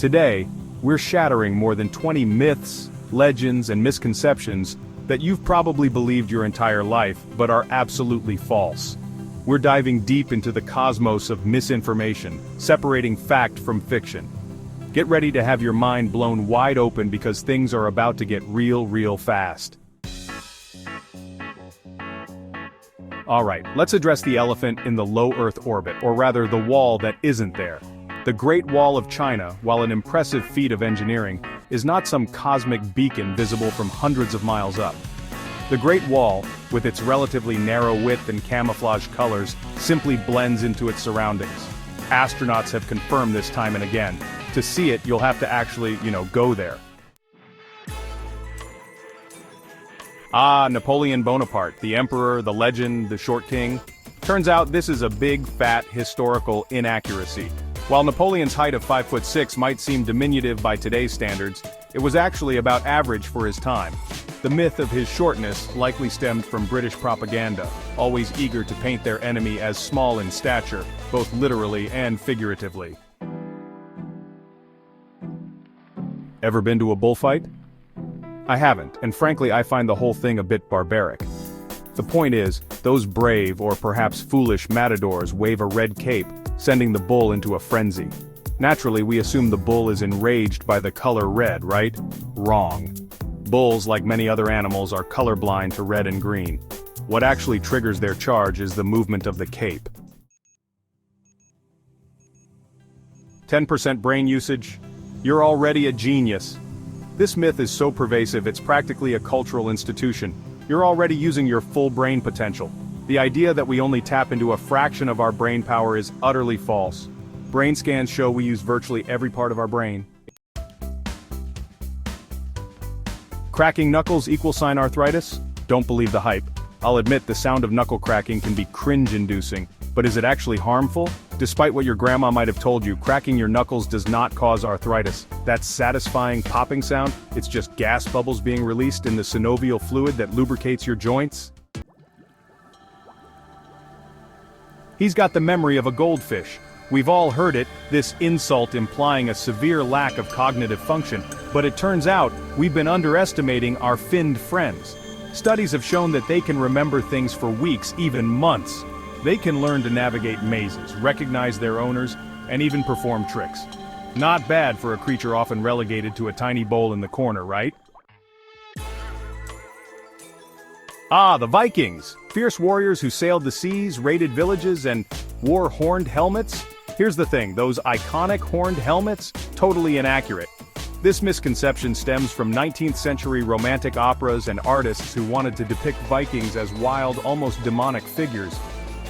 Today, we're shattering more than 20 myths, legends, and misconceptions that you've probably believed your entire life, but are absolutely false. We're diving deep into the cosmos of misinformation, separating fact from fiction. Get ready to have your mind blown wide open because things are about to get real fast. Alright, let's address the elephant in the low Earth orbit, or rather the wall that isn't there. The Great Wall of China, while an impressive feat of engineering, is not some cosmic beacon visible from hundreds of miles up. The Great Wall, with its relatively narrow width and camouflage colors, simply blends into its surroundings. Astronauts have confirmed this time and again. To see it, you'll have to actually, go there. Napoleon Bonaparte, the emperor, the legend, the short king. Turns out this is a big, fat, historical inaccuracy. While Napoleon's height of 5'6" might seem diminutive by today's standards, it was actually about average for his time. The myth of his shortness likely stemmed from British propaganda, always eager to paint their enemy as small in stature, both literally and figuratively. Ever been to a bullfight? I haven't, and frankly I find the whole thing a bit barbaric. The point is, those brave or perhaps foolish matadors wave a red cape, sending the bull into a frenzy. Naturally, we assume the bull is enraged by the color red, right? Wrong. Bulls, like many other animals, are colorblind to red and green. What actually triggers their charge is the movement of the cape. 10% brain usage? You're already a genius. This myth is so pervasive it's practically a cultural institution. You're already using your full brain potential. The idea that we only tap into a fraction of our brain power is utterly false. Brain scans show we use virtually every part of our brain. Cracking knuckles = arthritis? Don't believe the hype. I'll admit the sound of knuckle cracking can be cringe-inducing, but is it actually harmful? Despite what your grandma might have told you, cracking your knuckles does not cause arthritis. That satisfying popping sound, it's just gas bubbles being released in the synovial fluid that lubricates your joints. He's got the memory of a goldfish. We've all heard it, this insult implying a severe lack of cognitive function, but it turns out we've been underestimating our finned friends. Studies have shown that they can remember things for weeks, even months. They can learn to navigate mazes, recognize their owners, and even perform tricks. Not bad for a creature often relegated to a tiny bowl in the corner, right? The Vikings! Fierce warriors who sailed the seas, raided villages, and wore horned helmets? Here's the thing, those iconic horned helmets? Totally inaccurate. This misconception stems from 19th century romantic operas and artists who wanted to depict Vikings as wild, almost demonic figures.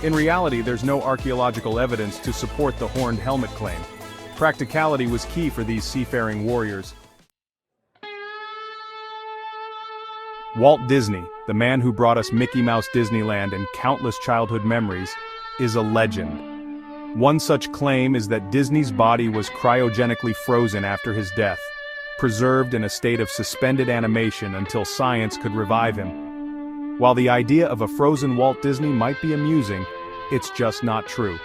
In reality, there's no archaeological evidence to support the horned helmet claim. Practicality was key for these seafaring warriors. Walt Disney, the man who brought us Mickey Mouse Disneyland and countless childhood memories, is a legend. One such claim is that Disney's body was cryogenically frozen after his death, preserved in a state of suspended animation until science could revive him. While the idea of a frozen Walt Disney might be amusing, it's just not true.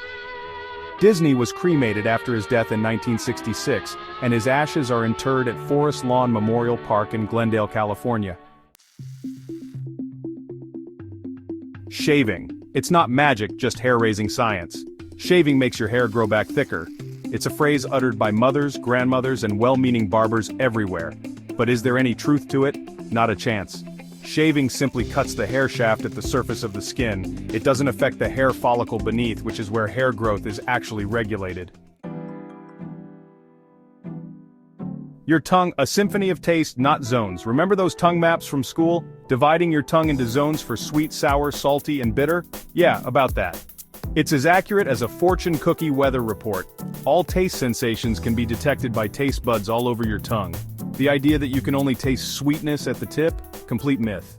Disney was cremated after his death in 1966, and his ashes are interred at Forest Lawn Memorial Park in Glendale, California. Shaving. It's not magic, just hair-raising science. Shaving makes your hair grow back thicker. It's a phrase uttered by mothers, grandmothers, and well-meaning barbers everywhere. But is there any truth to it? Not a chance. Shaving simply cuts the hair shaft at the surface of the skin. It doesn't affect the hair follicle beneath, which is where hair growth is actually regulated. Your tongue, a symphony of taste, not zones. Remember those tongue maps from school? Dividing your tongue into zones for sweet, sour, salty, and bitter? Yeah, about that. It's as accurate as a fortune cookie weather report. All taste sensations can be detected by taste buds all over your tongue. The idea that you can only taste sweetness at the tip? Complete myth.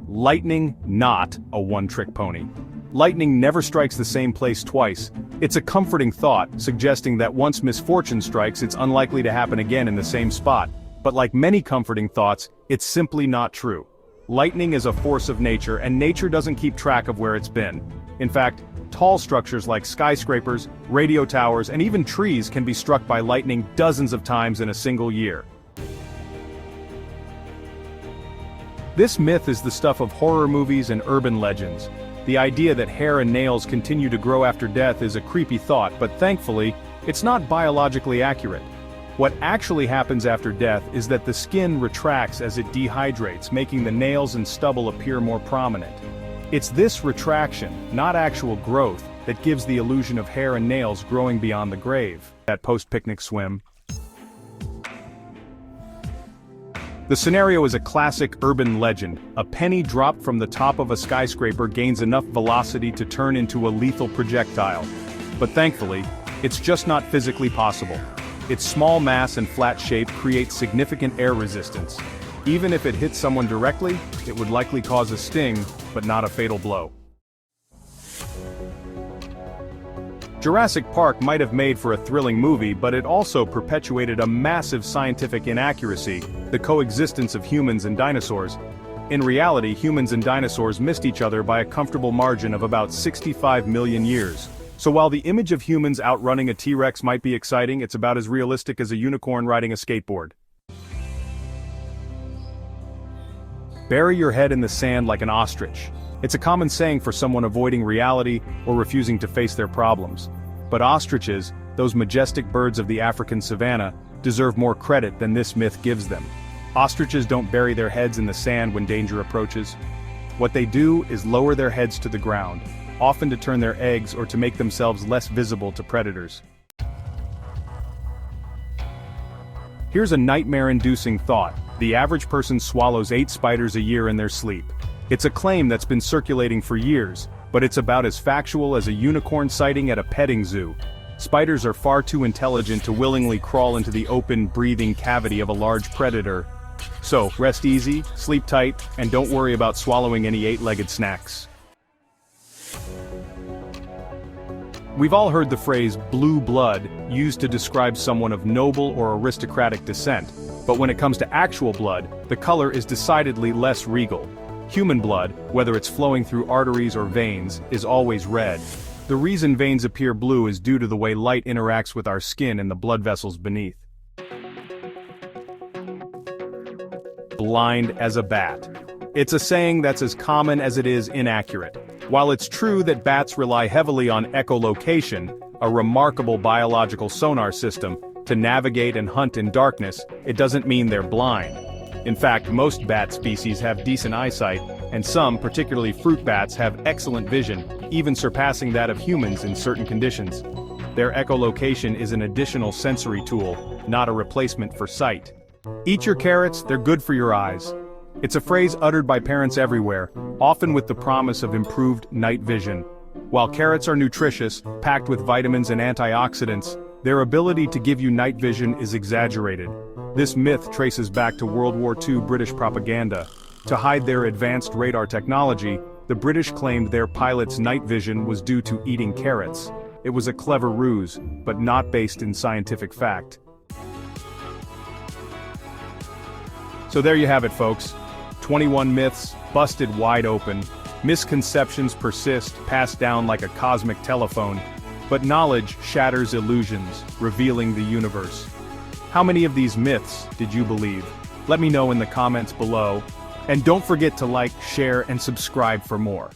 Lightning, not a one-trick pony. Lightning never strikes the same place twice. It's a comforting thought, suggesting that once misfortune strikes, it's unlikely to happen again in the same spot. But like many comforting thoughts, it's simply not true. Lightning is a force of nature, and nature doesn't keep track of where it's been. In fact, Tall structures like skyscrapers, radio towers, and even trees can be struck by lightning dozens of times in a single year. This myth is the stuff of horror movies and urban legends. The idea that hair and nails continue to grow after death is a creepy thought, but thankfully, it's not biologically accurate. What actually happens after death is that the skin retracts as it dehydrates, making the nails and stubble appear more prominent. It's this retraction, not actual growth, that gives the illusion of hair and nails growing beyond the grave. That post-picnic swim. The scenario is a classic urban legend. A penny dropped from the top of a skyscraper gains enough velocity to turn into a lethal projectile. But thankfully, it's just not physically possible. Its small mass and flat shape creates significant air resistance. Even if it hits someone directly, it would likely cause a sting, but not a fatal blow. Jurassic Park might have made for a thrilling movie, but it also perpetuated a massive scientific inaccuracy: the coexistence of humans and dinosaurs. In reality, humans and dinosaurs missed each other by a comfortable margin of about 65 million years. So while the image of humans outrunning a T-Rex might be exciting, it's about as realistic as a unicorn riding a skateboard. Bury your head in the sand like an ostrich. It's a common saying for someone avoiding reality or refusing to face their problems. But ostriches, those majestic birds of the African savanna, deserve more credit than this myth gives them. Ostriches don't bury their heads in the sand when danger approaches. What they do is lower their heads to the ground, often to turn their eggs or to make themselves less visible to predators. Here's a nightmare-inducing thought: the average person swallows 8 spiders a year in their sleep. It's a claim that's been circulating for years, but it's about as factual as a unicorn sighting at a petting zoo. Spiders are far too intelligent to willingly crawl into the open, breathing cavity of a large predator. So, rest easy, sleep tight, and don't worry about swallowing any 8-legged snacks. We've all heard the phrase blue blood used to describe someone of noble or aristocratic descent, but when it comes to actual blood, the color is decidedly less regal. Human blood, whether it's flowing through arteries or veins, is always red. The reason veins appear blue is due to the way light interacts with our skin and the blood vessels beneath. Blind as a bat. It's a saying that's as common as it is inaccurate. While it's true that bats rely heavily on echolocation, a remarkable biological sonar system, to navigate and hunt in darkness, it doesn't mean they're blind. In fact, most bat species have decent eyesight, and some, particularly fruit bats, have excellent vision, even surpassing that of humans in certain conditions. Their echolocation is an additional sensory tool, not a replacement for sight. Eat your carrots, they're good for your eyes. It's a phrase uttered by parents everywhere, often with the promise of improved night vision. While carrots are nutritious, packed with vitamins and antioxidants, their ability to give you night vision is exaggerated. This myth traces back to World War II British propaganda. To hide their advanced radar technology, the British claimed their pilots' night vision was due to eating carrots. It was a clever ruse, but not based in scientific fact. So there you have it, folks. 21 myths, busted wide open. Misconceptions persist, passed down like a cosmic telephone. But knowledge shatters illusions, revealing the universe. How many of these myths did you believe? Let me know in the comments below. And don't forget to like, share, and subscribe for more.